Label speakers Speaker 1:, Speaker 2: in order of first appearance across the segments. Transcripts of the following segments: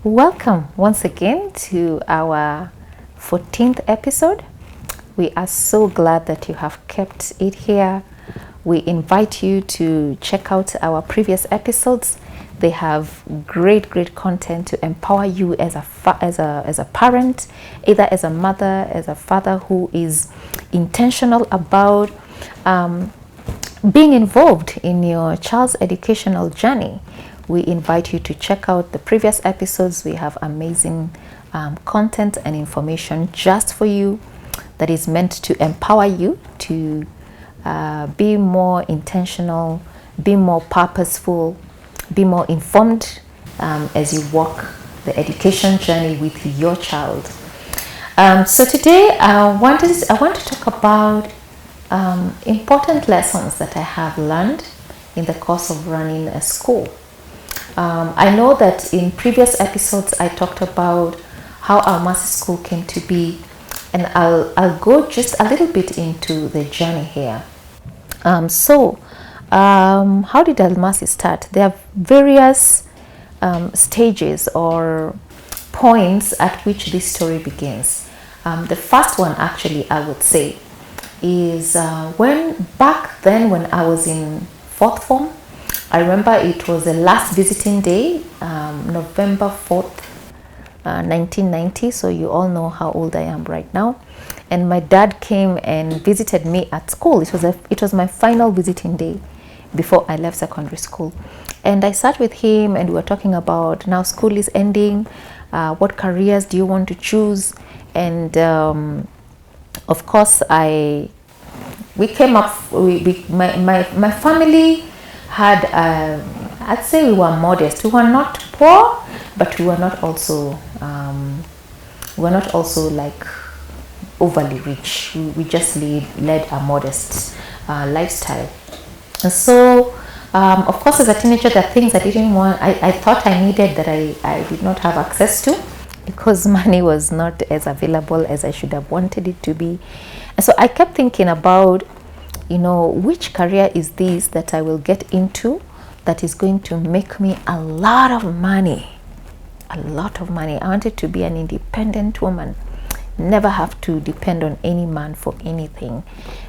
Speaker 1: Welcome once again to our 14th episode. We are so glad that you have kept it here. We invite you to check out our previous episodes. They have great content to empower you as a parent, either as a mother, as a father who is intentional about being involved in your child's educational journey. We invite you to check out the previous episodes. We have amazing content and information just for you that is meant to empower you to be more intentional, be more purposeful, be more informed as you walk the education journey with your child. So today I want to talk about important lessons that I have learned in the course of running a school. I know that in previous episodes I talked about how our Mercy School came to be, and I'll go just a little bit into the journey here. How did Al Mercy start? There are various stages or points at which this story begins. The first one, actually, I would say, is back then when I was in fourth form. I remember it was the last visiting day, November 4th, 1990. So you all know how old I am right now. And my dad came and visited me at school. It was my final visiting day before I left secondary school. And I sat with him and we were talking about, now school is ending. What careers do you want to choose? And of course, my family had, I'd say we were modest. We were not poor, but we were not also like overly rich. We just led a modest lifestyle. And so, of course, as a teenager, there are things I didn't want. I thought I needed that I did not have access to, because money was not as available as I should have wanted it to be. And so I kept thinking about, which career is this that I will get into that is going to make me a lot of money. I wanted to be an independent woman, never have to depend on any man for anything.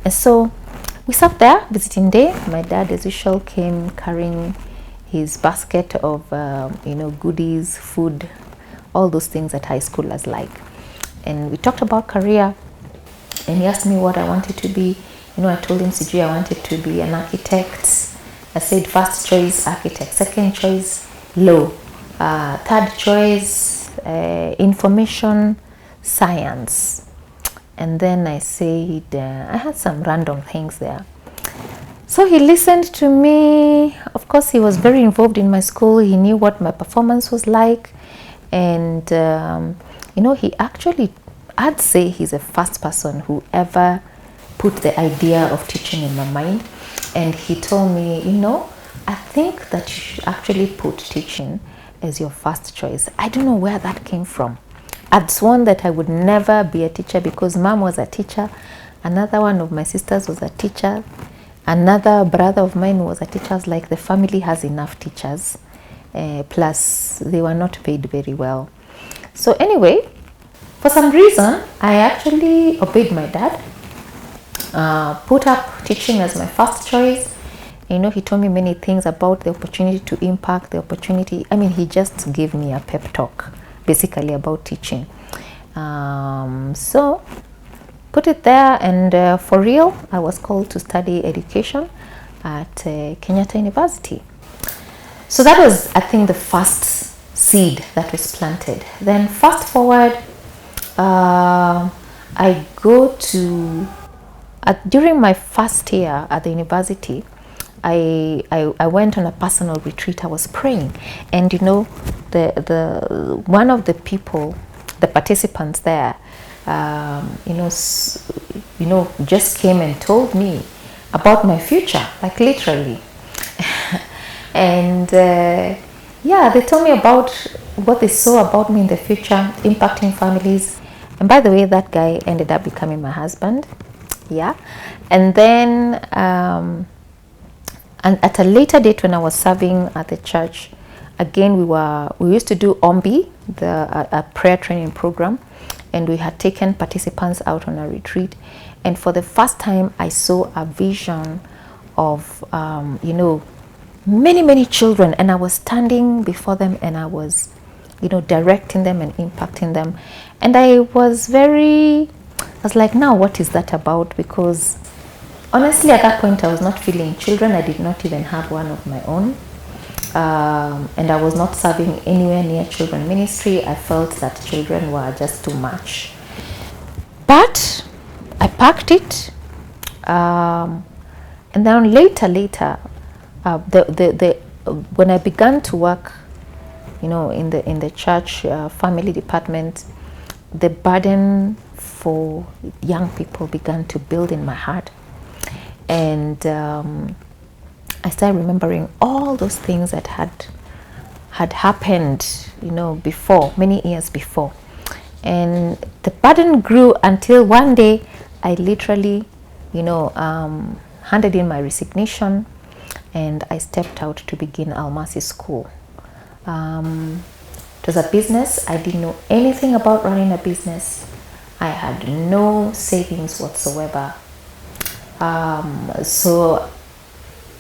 Speaker 1: And so we sat there, visiting day. My dad, as usual, came carrying his basket of goodies, food, all those things that high schoolers like. And we talked about career, and he asked me what I wanted to be. I told him, CG, I wanted to be an architect. I said first choice architect, second choice law, third choice information science. And then I said, I had some random things there. So he listened to me. Of course, he was very involved in my school. He knew what my performance was like. And, he actually, I'd say he's the first person who ever put the idea of teaching in my mind. And he told me, I think that you should actually put teaching as your first choice. I don't know where that came from. I'd sworn that I would never be a teacher because mom was a teacher. Another one of my sisters was a teacher. Another brother of mine was a teacher. I was like, the family has enough teachers. Plus, they were not paid very well. So anyway, for some reason, I actually obeyed my dad. Put up teaching as my first choice. He told me many things about the opportunity to impact the opportunity. He just gave me a pep talk, basically about teaching. So put it there, and for real, I was called to study education at Kenyatta University. So that was, I think, the first seed that was planted. Then fast forward, I go to during my first year at the university, I went on a personal retreat. I was praying, and the one of the people, the participants there, just came and told me about my future, like literally. And they told me about what they saw about me in the future, impacting families. And by the way, that guy ended up becoming my husband. Yeah. And then and at a later date, when I was serving at the church, again, we used to do OMBI, a prayer training program, and we had taken participants out on a retreat. And for the first time, I saw a vision of, many children, and I was standing before them, and I was, directing them and impacting them. And I was like, now what is that about? Because honestly, at that point, I was not feeling children. I did not even have one of my own. And I was not serving anywhere near children ministry. I felt that children were just too much. But I packed it. And then later, when I began to work, in the church family department, the burden for young people began to build in my heart. And I started remembering all those things that had happened, before, many years before. And the burden grew until one day I literally, handed in my resignation, and I stepped out to begin Almasi School. It was a business. I didn't know anything about running a business. I had no savings whatsoever. So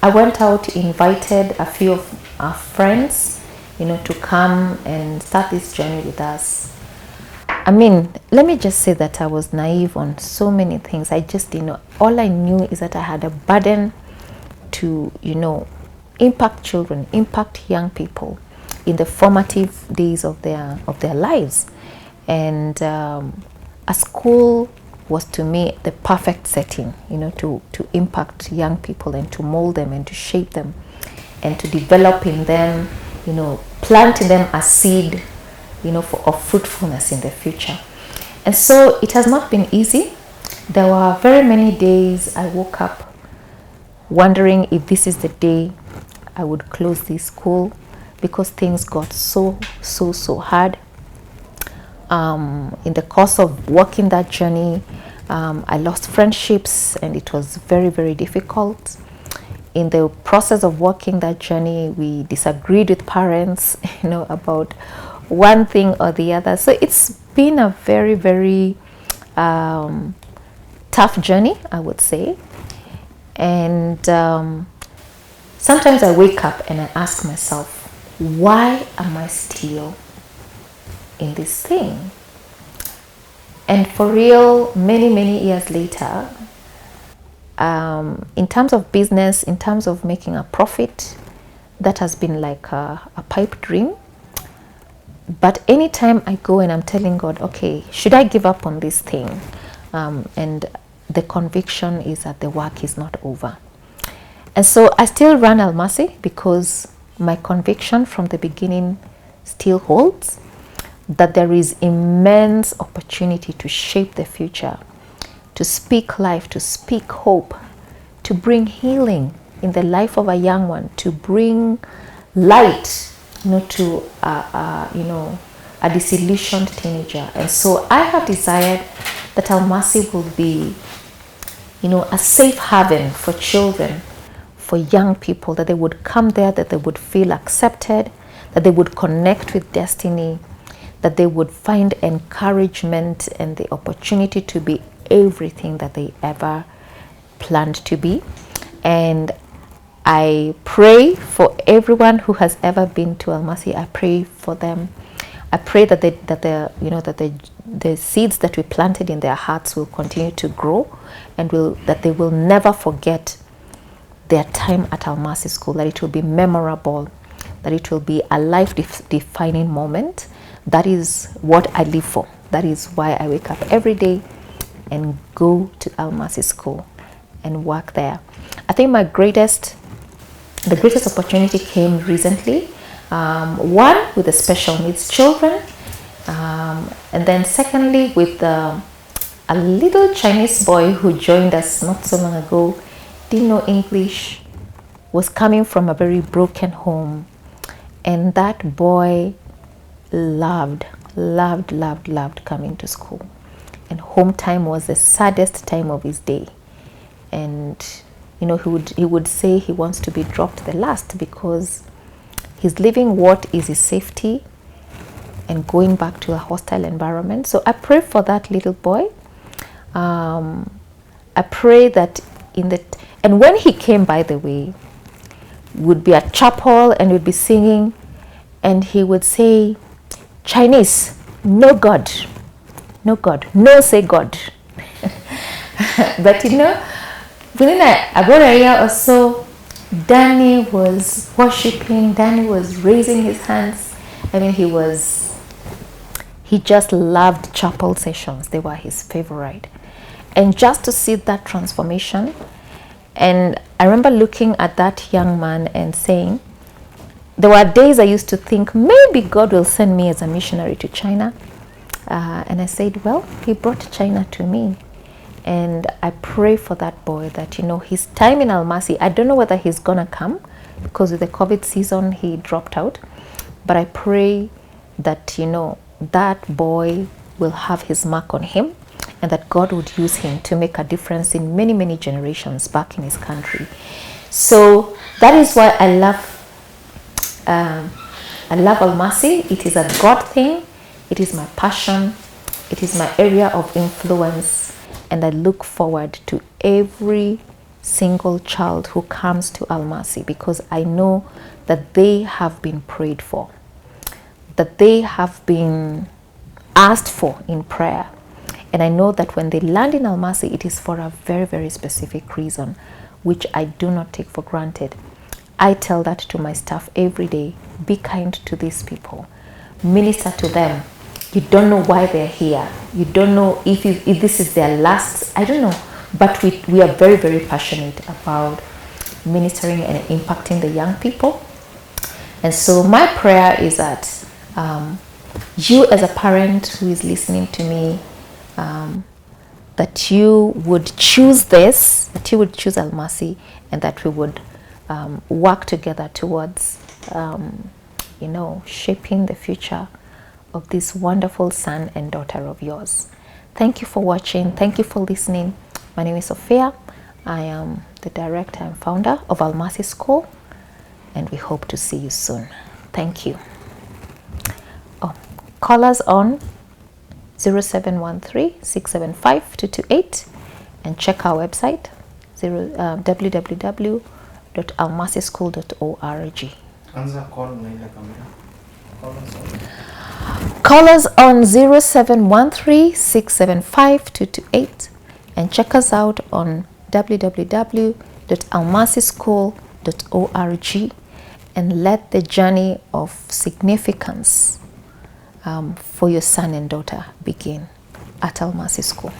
Speaker 1: I went out, invited a few of our friends, to come and start this journey with us. I mean, let me just say that I was naive on so many things. I just didn't know. All I knew is that I had a burden to, impact children, impact young people in the formative days of their lives. And a school was to me the perfect setting, to impact young people and to mold them and to shape them and to develop in them, plant in them a seed, of fruitfulness in the future. And so it has not been easy. There were very many days I woke up wondering if this is the day I would close this school, because things got so hard. In the course of walking that journey, I lost friendships, and it was very, very difficult. In the process of walking that journey, we disagreed with parents, about one thing or the other. So it's been a very, very tough journey, I would say. And sometimes I wake up and I ask myself, why am I still in this thing? And for real, many years later, in terms of business, in terms of making a profit, that has been like a pipe dream. But anytime I go and I'm telling God, okay, should I give up on this thing? And the conviction is that the work is not over. And so I still run Almasi because my conviction from the beginning still holds, that there is immense opportunity to shape the future, to speak life, to speak hope, to bring healing in the life of a young one, to bring light, to a disillusioned teenager. And so I have desired that Almasi will be, a safe haven for children, for young people, that they would come there, that they would feel accepted, that they would connect with destiny, that they would find encouragement and the opportunity to be everything that they ever planned to be. And I pray for everyone who has ever been to Almasi. I pray for them. I pray that the seeds that we planted in their hearts will continue to grow, and that they will never forget their time at Almasi School, that it will be memorable, that it will be a life-defining moment. That is what I live for. That is why I wake up every day and go to Almasi School and work there. I think the greatest opportunity came recently. One, with the special needs children, and then secondly with a little Chinese boy who joined us not so long ago, didn't know English, was coming from a very broken home, and that boy loved coming to school, and home time was the saddest time of his day. And he would say he wants to be dropped the last, because He's leaving what is his safety and going back to a hostile environment. So I pray for that little boy. I pray that and when he came, by the way, would be at chapel and would be singing, and he would say, Chinese, no God, no God, no say God. But within about a year or so, Danny was worshiping, Danny was raising his hands. I mean, he just loved chapel sessions. They were his favorite. And just to see that transformation, and I remember looking at that young man and saying, there were days I used to think, maybe God will send me as a missionary to China. And I said, well, he brought China to me. And I pray for that boy that, his time in Almasi, I don't know whether he's going to come, because with the COVID season, he dropped out. But I pray that, that boy will have his mark on him, and that God would use him to make a difference in many, many generations back in his country. So that is why I love Almasi. It is a God thing. It is my passion. It is my area of influence. And I look forward to every single child who comes to Almasi, because I know that they have been prayed for, that they have been asked for in prayer. And I know that when they land in Almasi, it is for a very, very specific reason, which I do not take for granted. I tell that to my staff every day. Be kind to these people. Minister to them. You don't know why they're here. You don't know if this is their last, I don't know. But we are very, very passionate about ministering and impacting the young people. And so my prayer is that you, as a parent who is listening to me, that you would choose this, that you would choose Almasi, and that we would work together towards, shaping the future of this wonderful son and daughter of yours. Thank you for watching. Thank you for listening. My name is Sophia. I am the director and founder of Almasi School, and we hope to see you soon. Thank you. Call us on 0713-675-228 and check our website www.almasischool.org. Call us on 0713-675-228 and check us out on www.almasischool.org, and let the journey of significance for your son and daughter begin at Almasi School.